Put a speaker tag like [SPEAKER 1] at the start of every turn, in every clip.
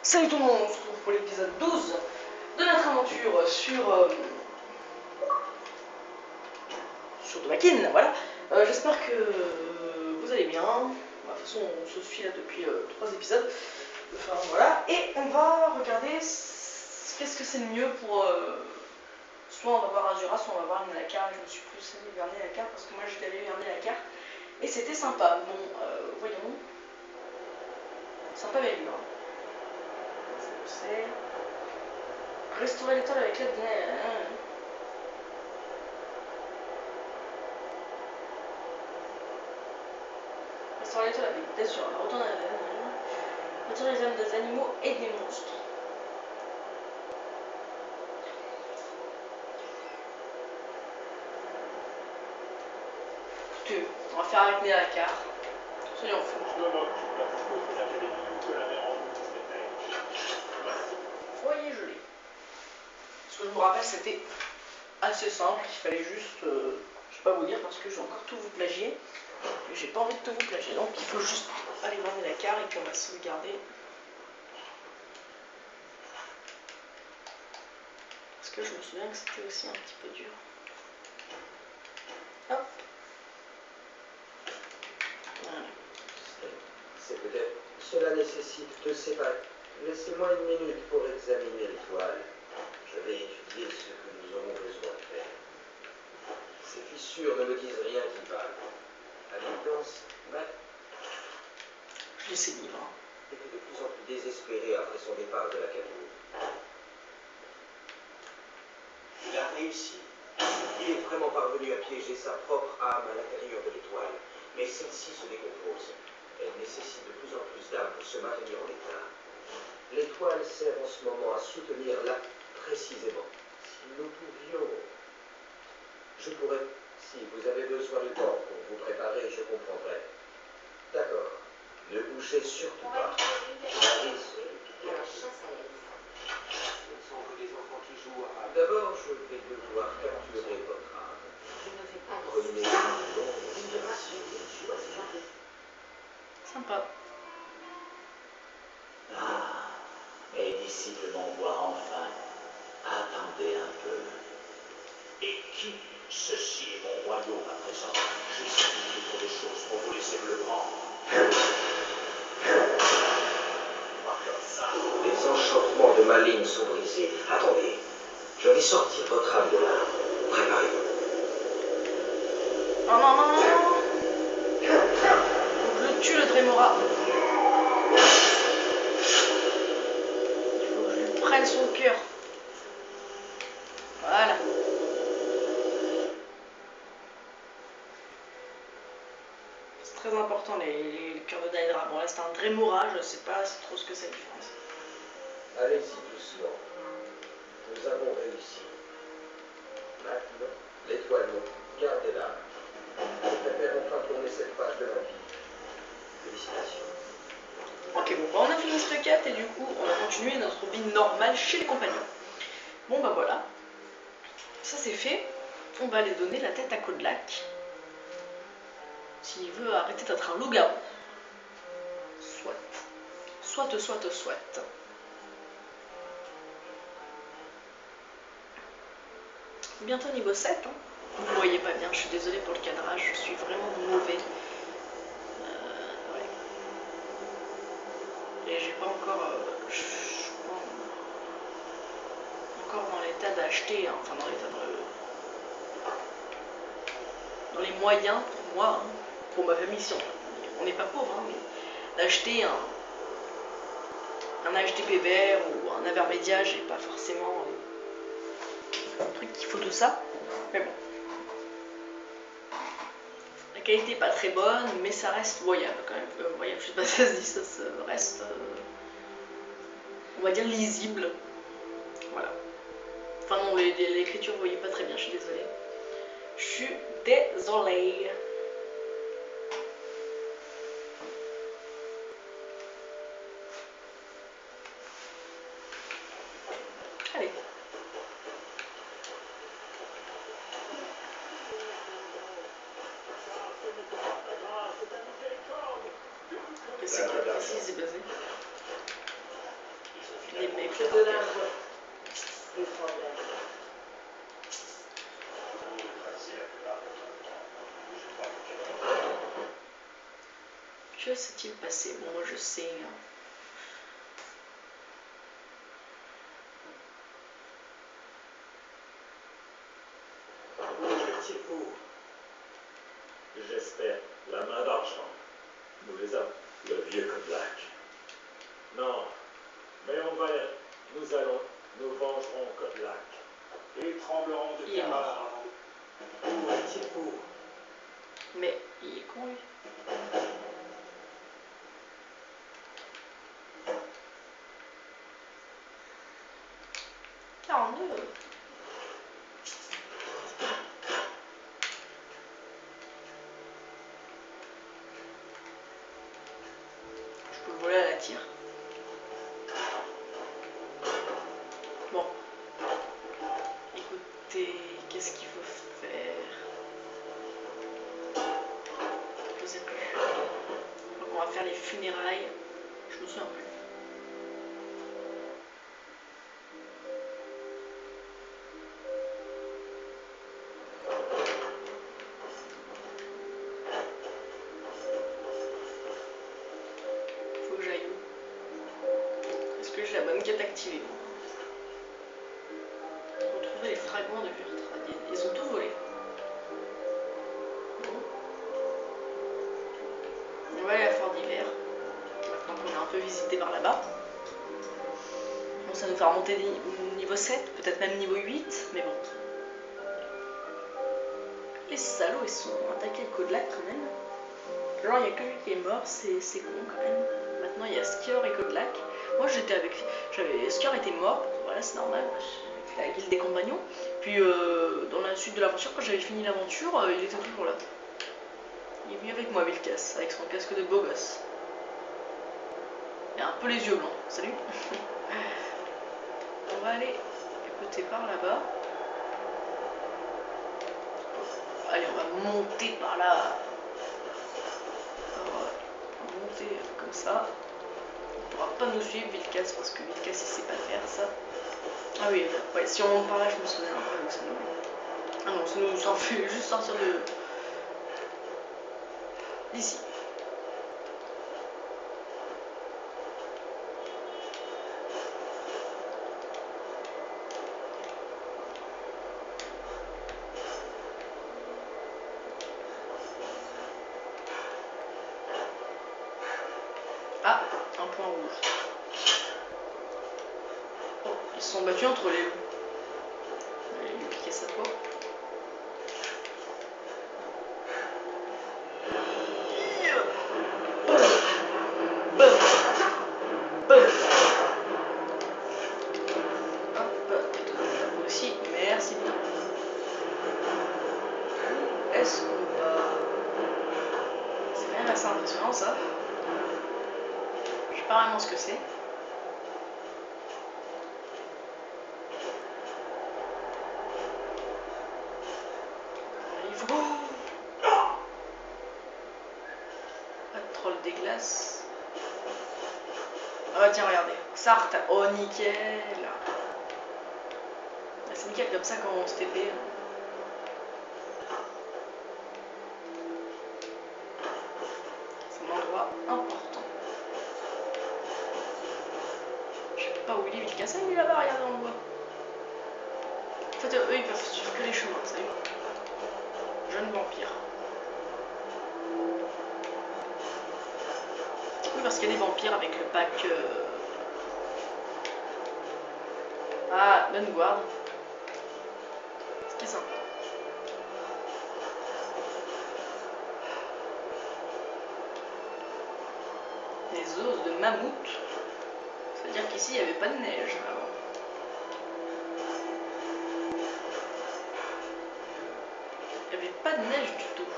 [SPEAKER 1] Salut tout le monde, on se retrouve pour l'épisode 12 de notre aventure sur Demakin, voilà. J'espère que vous allez bien. De toute façon, on se suit là depuis 3 épisodes. Enfin voilà, et on va regarder qu'est-ce que c'est le mieux pour... soit on va voir Azura, soit on va voir Nalakar. Je me suis plus allée vers Nalakar parce que moi j'étais allée vers Nalakar et c'était sympa. Bon, voyons. Sympa mais dur. C'est... Restaurer l'étoile avec l'aide d'un... Restaurer l'étoile avec des sur retourner à la... Retirer les âmes des animaux et des monstres. Écoutez, on va faire avec Nalakar. Soyons fous. Foyer gelé. Ce que je me rappelle, c'était assez simple. Il fallait juste... je vais pas vous dire parce que j'ai encore tout vous plagier. Et j'ai pas envie de tout vous plagier. Donc il faut juste aller voir Nalakar et puis on va sauvegarder. Parce que je me souviens que c'était aussi un petit peu dur. Hop. Voilà.
[SPEAKER 2] C'est peut-être... Cela nécessite de séparer. Laissez-moi une minute pour examiner l'étoile. Je vais étudier ce que nous aurons besoin de faire. Ces fissures ne me disent rien qui vaille. À l'évidence, Matt
[SPEAKER 1] Je lis ces livres.
[SPEAKER 2] était de plus en plus désespéré après son départ de l'académie. Il a réussi. Il est vraiment parvenu à piéger sa propre âme à l'intérieur de l'étoile. Mais celle-ci se décompose. Elle nécessite de plus en plus d'âme pour se maintenir en état. L'étoile sert en ce moment à soutenir l'acte précisément. Si nous pouvions... Je pourrais... Si vous avez besoin de temps pour vous préparer, je comprendrai. D'accord. Ne bougez surtout pas. D'abord, je vais devoir capturer votre âme. Prenez une longue respiration.
[SPEAKER 1] Sympa.
[SPEAKER 3] Ah, mes disciples m'envoient enfin. Attendez un peu. Et qui? Ceci est mon royaume à présent. J'ai sacrifié trop de choses pour vous laisser me le prendre. Pas comme ça.
[SPEAKER 2] Les enchantements de ma ligne sont brisés. Attendez. Je vais sortir votre âme de là. Préparez-vous.
[SPEAKER 1] Oh non, non, non, non. Je le tue, le Dremora. Il faut que je lui prenne son cœur. Voilà. C'est très important les cœurs de Daedra. Bon là c'est un Dremora, je sais pas c'est trop ce que c'est la différence.
[SPEAKER 2] Allez-y doucement. Nous avons réussi. Maintenant, l'étoile monte. Gardez-la. Je préfère enfin tourner cette page de ma vie. Félicitations.
[SPEAKER 1] Ok, bon, bah on a fini cette quête et du coup on va continuer notre vie normale chez les compagnons. Bon bah voilà, ça c'est fait. On va aller donner la tête à Kodlak. S'il veut arrêter d'être un loup-garou. Soit. Soit. Bientôt niveau 7. Hein. Vous ne voyez pas bien, je suis désolée pour le cadrage, je suis vraiment mauvais. Ouais. Et j'ai pas encore... je suis pas encore dans l'état d'acheter, hein, enfin dans l'état dans les moyens pour moi, hein, pour ma famille, si on n'est pas pauvre, hein, mais d'acheter un HDP vert ou un Avermedia, j'ai pas forcément un truc qui faut tout ça. Mais bon. La qualité est pas très bonne, mais ça reste voyable quand même. Voyable, je sais pas si ça se dit, ça reste, on va dire, lisible. Voilà. Enfin non, l'écriture, vous voyez pas très bien, je suis désolée. Je suis désolée. Allez. Qu'est-ce qui s'est passé? Mais
[SPEAKER 4] Je
[SPEAKER 1] peut-être
[SPEAKER 4] te
[SPEAKER 1] pas.
[SPEAKER 4] l'avoue. Des problèmes.
[SPEAKER 1] Que s'est-il passé? Bon, moi je sais. Hein.
[SPEAKER 3] Où étiez-vous? J'espère la main d'argent. Nous les avons. Le vieux Kodlak. Non, mais nous allons, nous vengerons Kodlak. Et tremblerons de
[SPEAKER 1] Il est mort.
[SPEAKER 3] terreur. Où étiez-vous?
[SPEAKER 1] Mais il est con lui. Quarante-deux. Je peux le voler à la tire. Bon. Écoutez, qu'est-ce qu'il faut faire? Je sais plus. Donc on va faire les funérailles. Je me souviens plus. Faut que j'aille où? Est-ce que j'ai la bonne quête activée? Retrouver les fragments de Vurtrad. Ils ont tout volé. Bon. On va aller à Fort d'Hiver. Maintenant qu'on est un peu visité par là-bas. Bon, ça nous fait remonter niveau 7, peut-être même niveau 8, mais bon. Les salauds, ils sont attaqués le Kodlak quand même. Alors il n'y a que lui qui est mort, c'est con quand même. Maintenant il y a Skior et Kodlak. Moi j'étais avec. Skior était mort, voilà c'est normal, avec la guilde des compagnons. Puis dans la suite de l'aventure, quand j'avais fini l'aventure, il était toujours là. Il est venu avec moi, Vilkas, avec son casque de beau gosse. Il a un peu les yeux blancs. Salut. On va aller écouter par là-bas. Allez, on va monter par là. On va monter comme ça. Il ne pourra pas nous suivre, Vilkas, parce que Vilkas il sait pas faire ça. Ah oui, ouais, si on monte par là, je me souviens un peu où ça nous... Ah non, ça nous en fait juste sortir de... d'ici. Ah, un point rouge. Oh, ils se sont battus entre les loups. Allez lui piquer sa peau. Aussi, merci bien. Est-ce qu'on va... C'est quand même assez impressionnant ça. Je sais pas vraiment ce que c'est. Il faut... Pas de troll des glaces. Ah bah tiens, regardez. Sarthe. Oh, nickel. C'est nickel comme ça quand on se TP. C'est un endroit important. Je sais pas où il est, Vilkas. Il est là-bas, regardez, on le voit. En fait, eux, ils peuvent suivre que les chemins, ça y est. Jeune vampire. Oui, parce qu'il y a des vampires avec le pack... Ah, bonne guarde. Ce qui est sympa. Des os de mammouth. C'est-à-dire qu'ici, il n'y avait pas de neige avant. Il n'y avait pas de neige du tout.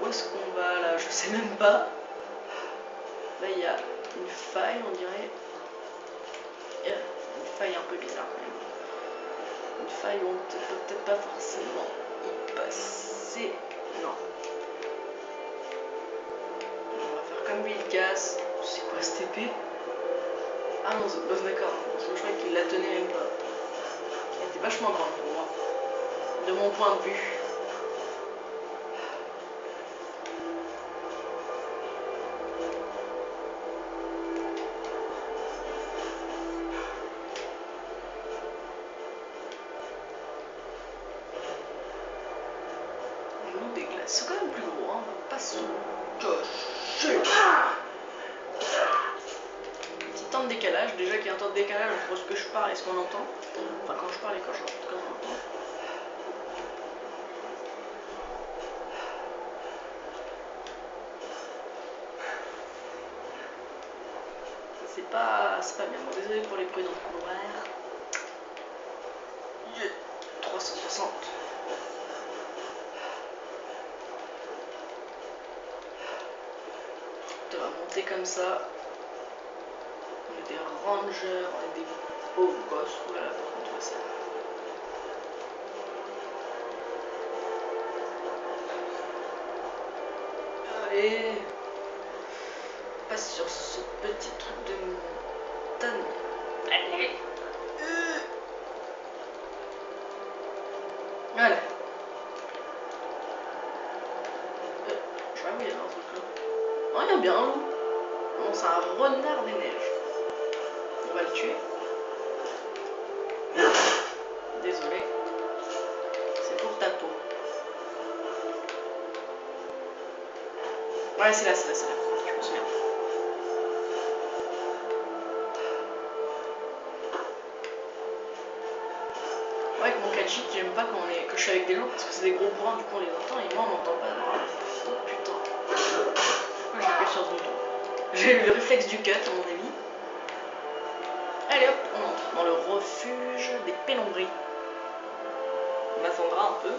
[SPEAKER 1] Où est-ce qu'on va là? Je sais même pas. Là, il y a une faille, on dirait. Il y a une faille un peu bizarre quand même. Une faille où on ne peut peut-être pas forcément y passer. Non. lui il casse. C'est quoi cette épée? Ah non, d'accord. Je crois qu'il la tenait même pas. Elle était vachement grande pour moi. De mon point de vue. L'eau des glaces. C'est quand même plus gros, hein. On va pas se cacher. Petit temps de décalage. Déjà qu'il y a un temps de décalage entre ce que je parle et ce qu'on entend. Enfin, quand je parle et quand on entend. C'est pas bien. Bon, désolé pour les bruits dans le couloir. 360. On va monter comme ça. On est des rangers, on est des beaux gosses. Oula, par contre, ça. Allez. On passe sur ce petit truc de montagne. Allez. Voilà. Je sais pas où il y a un truc là. Oh, il y a bien un loup. Non, c'est un renard des neiges. On va le tuer. Désolé. C'est pour ta peau. Ouais, c'est là. Je me souviens. Ouais, avec mon catchy, j'aime pas quand je suis avec des loups parce que c'est des gros bourrins, du coup on les entend et moi on m'entend pas. Oh putain. Moi j'appuie sur ce bouton. J'ai eu le réflexe du cut à mon avis. Allez hop, on entre dans le refuge des pénombries. On attendra un peu.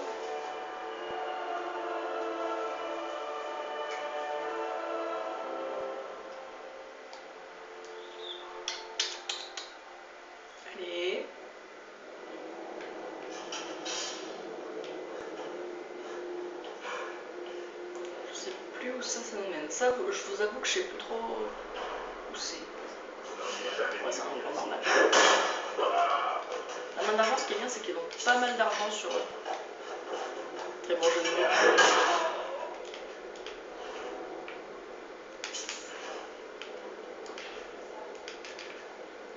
[SPEAKER 1] Allez. Je sais plus où ça nous mène. Ça, je vous avoue que je sais plus trop où c'est. Ouais, c'est un grand normal. La main d'argent, ce qui est bien, c'est qu'ils ont pas mal d'argent sur eux. Très bon jeu de mots.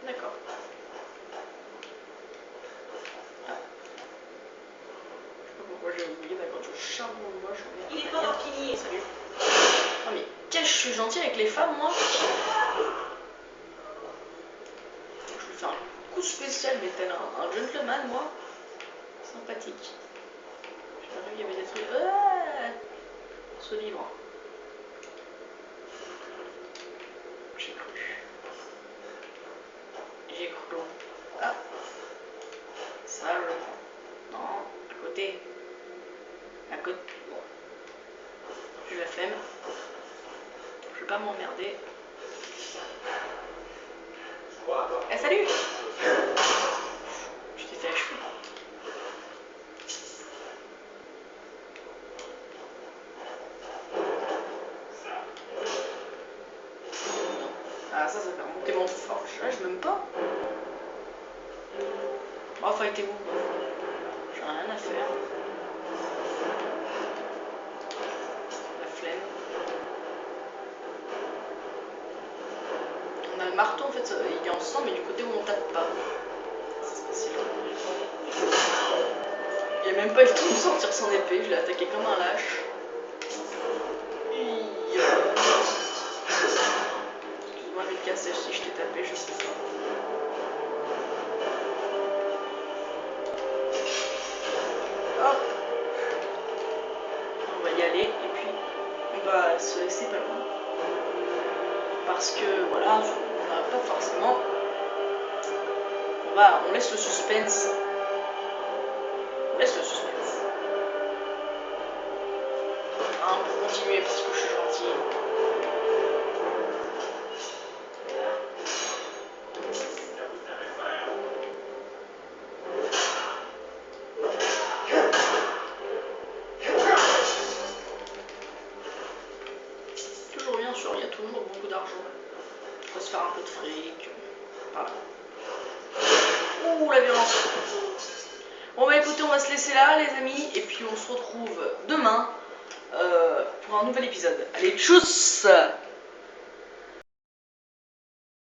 [SPEAKER 1] D'accord. Ah. Je sais pas pourquoi j'ai oublié, mais quand je charme moi, je mets.
[SPEAKER 4] Il est pas fini.
[SPEAKER 1] Salut. Oh mais qu'est-ce que je suis gentil avec les femmes, moi. Je lui fais un coup spécial, mais tel un gentleman, moi. Sympathique. J'ai pas vu qu'il y avait des trucs. Ce livre. J'ai cru. Ah. Ça, je le prends. Non, à côté. À côté. Bon. J'ai la flemme. Je vais pas m'emmerder. Eh, salut! Je t'ai fait la cheville. Ah, ça fait remonter mon forge. Ah, je m'aime pas. Oh, fightez-vous. J'ai rien à faire. La flemme. On a le marteau, en fait, il est ensemble, mais du côté où on tape pas. C'est spécial. Il a même pas eu le temps de sortir son épée, je l'ai attaqué comme un lâche. Excuse-moi, Mika, si je t'ai tapé, je sais pas. Hop. On va y aller, et puis on va se laisser pas loin. Parce que, voilà, on n'a pas forcément... On laisse le suspense. On laisse le suspense. Hein, pour continuer, parce que je suis gentil. Toujours bien sûr, il y a toujours faut se faire un peu de fric. Voilà. Ouh, la violence. Bon bah écoutez, on va se laisser là les amis, et puis on se retrouve demain pour un nouvel épisode. Allez, tchuss!